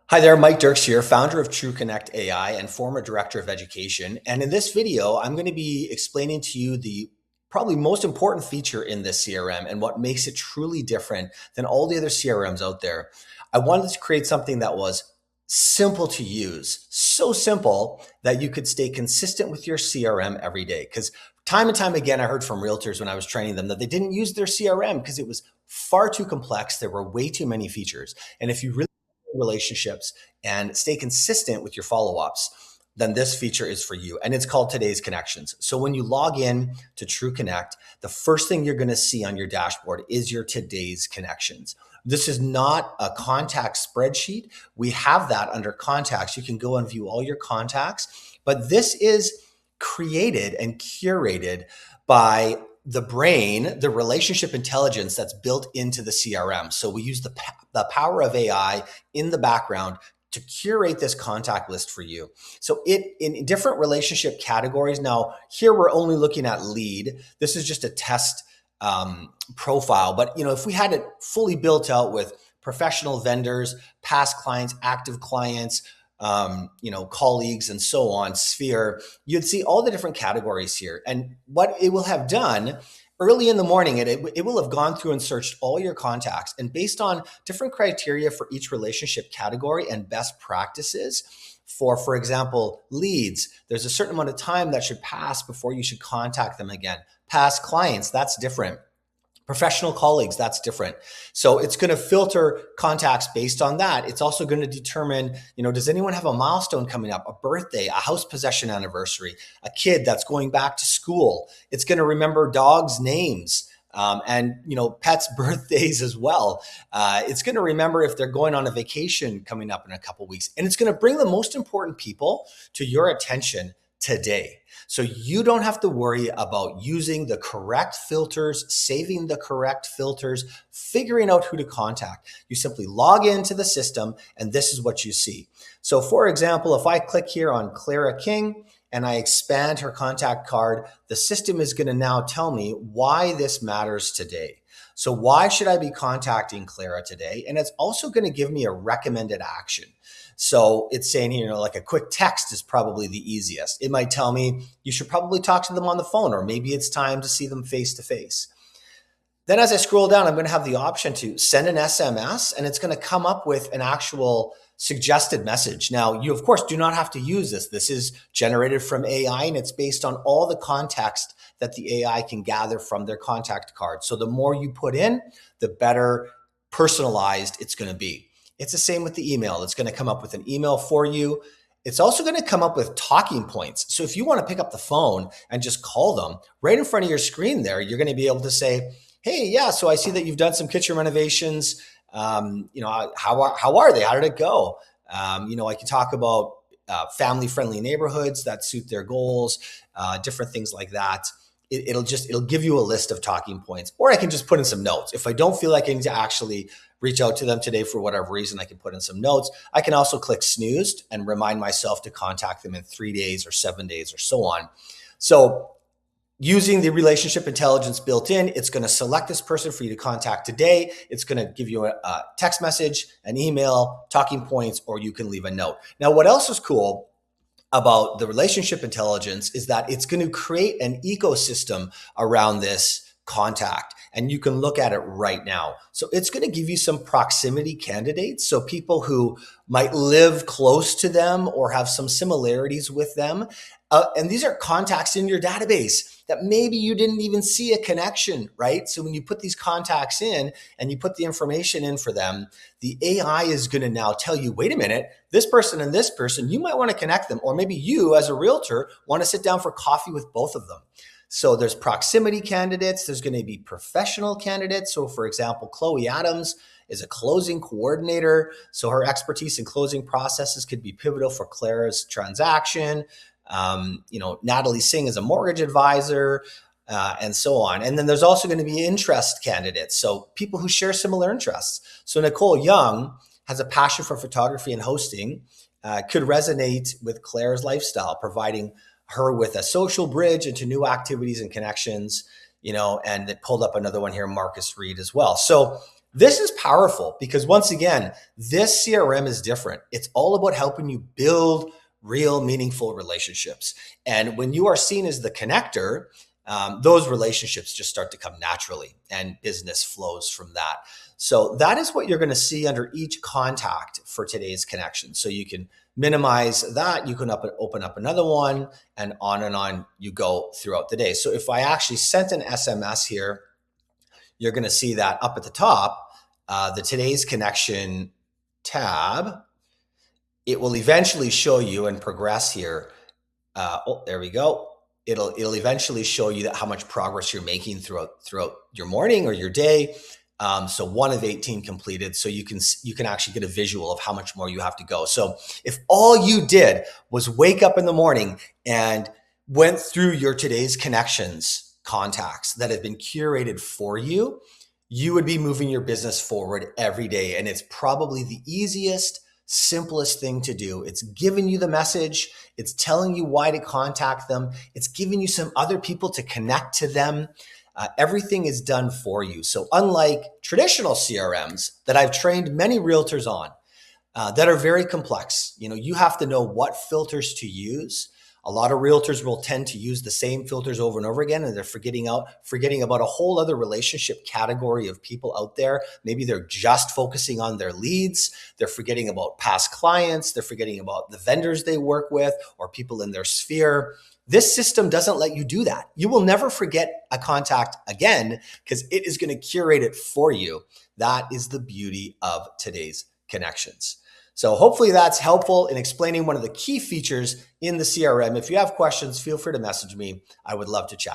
Hi there, Mike Dirks here, founder of TrueConnect AI and former director of education. And in this video, I'm going to be explaining to you the probably most important feature in this CRM and what makes it truly different than all the other CRMs out there. I wanted to create something that was simple to use, so simple that you could stay consistent with your CRM every day. Because time and time again, I heard from realtors when I was training them that they didn't use their CRM because it was far too complex. There were way too many features. And if you really relationships and stay consistent with your follow-ups, then this feature is for you. And it's called Today's Connections. So when you log in to TrueConnect, the first thing you're going to see on your dashboard is your Today's Connections. This is not a contact spreadsheet. We have that under contacts. You can go and view all your contacts, but this is created and curated by the brain, the relationship intelligence that's built into the CRM. So we use the power of AI in the background to curate this contact list for you. So it in different relationship categories. Now here we're only looking at lead. This is just a test profile, but if we had it fully built out with professional vendors, past clients, active clients, colleagues and so on, sphere, you'd see all the different categories here. And what it will have done early in the morning, it will have gone through and searched all your contacts. And based on different criteria for each relationship category and best practices, for example, leads, there's a certain amount of time that should pass before you should contact them again. Past clients, that's different. Professional colleagues, that's different. So it's going to filter contacts based on that. It's also going to determine, does anyone have a milestone coming up, a birthday, a house possession anniversary, a kid that's going back to school. It's going to remember dogs' names and pets' birthdays as well. It's going to remember if they're going on a vacation coming up in a couple of weeks. And it's going to bring the most important people to your attention today. So you don't have to worry about using the correct filters, saving the correct filters, figuring out who to contact. You simply log into the system and this is what you see. So for example, if I click here on Clara King and I expand her contact card, the system is going to now tell me why this matters today. So why should I be contacting Clara today? And it's also going to give me a recommended action. So it's saying here, like a quick text is probably the easiest. It might tell me you should probably talk to them on the phone, or maybe it's time to see them face to face. Then as I scroll down, I'm going to have the option to send an SMS, and it's going to come up with an actual suggested message. Now, you of course do not have to use this. This is generated from AI, and it's based on all the context that the AI can gather from their contact card. So the more you put in, the better personalized it's going to be. It's the same with the email. It's going to come up with an email for you. It's also going to come up with talking points. So if you want to pick up the phone and just call them right in front of your screen there, you're going to be able to say, hey, yeah, so I see that you've done some kitchen renovations. How are they? How did it go? I can talk about family-friendly neighborhoods that suit their goals, different things like that. It'll give you a list of talking points, or I can just put in some notes. If I don't feel like I need to actually reach out to them today for whatever reason, I can put in some notes. I can also click snooze and remind myself to contact them in 3 days or 7 days or so on. So using the relationship intelligence built in, it's going to select this person for you to contact today. It's going to give you a text message, an email, talking points, or you can leave a note. Now, what else is cool about the relationship intelligence is that it's going to create an ecosystem around this contact, and you can look at it right now. So it's going to give you some proximity candidates. So people who might live close to them or have some similarities with them. And these are contacts in your database that maybe you didn't even see a connection, right? So when you put these contacts in and you put the information in for them, the AI is going to now tell you, wait a minute, this person and this person, you might want to connect them. Or maybe you as a realtor want to sit down for coffee with both of them. So there's proximity candidates. There's going to be professional candidates. So for example, Chloe Adams is a closing coordinator. So her expertise in closing processes could be pivotal for Clara's transaction. Natalie Singh is a mortgage advisor, and so on. And then there's also going to be interest candidates. So people who share similar interests. So Nicole Young has a passion for photography and hosting, could resonate with Clara's lifestyle, providing her with a social bridge into new activities and connections, and it pulled up another one here, Marcus Reed as well. So This is powerful because once again, this CRM is different. It's all about helping you build real meaningful relationships. And when you are seen as the connector, those relationships just start to come naturally and business flows from that. So that is what you're going to see under each contact for today's connection. So you can minimize that. You can open up another one, and on you go throughout the day. So if I actually sent an SMS here, you're going to see that up at the top, the today's connection tab, it will eventually show you and progress here. Oh, there we go. It'll eventually show you that how much progress you're making throughout your morning or your day. So 1 of 18 completed. So you can actually get a visual of how much more you have to go. So if all you did was wake up in the morning and went through your today's connections contacts that have been curated for you, you would be moving your business forward every day. And it's probably the easiest, simplest thing to do. It's giving you the message. It's telling you why to contact them. It's giving you some other people to connect to them. Everything is done for you. So unlike traditional CRMs that I've trained many realtors on, that are very complex, you have to know what filters to use. A lot of realtors will tend to use the same filters over and over again, and they're forgetting about a whole other relationship category of people out there. Maybe they're just focusing on their leads. They're forgetting about past clients. They're forgetting about the vendors they work with or people in their sphere. This system doesn't let you do that. You will never forget a contact again because it is going to curate it for you. That is the beauty of today's connections. So hopefully that's helpful in explaining one of the key features in the CRM. If you have questions, feel free to message me. I would love to chat.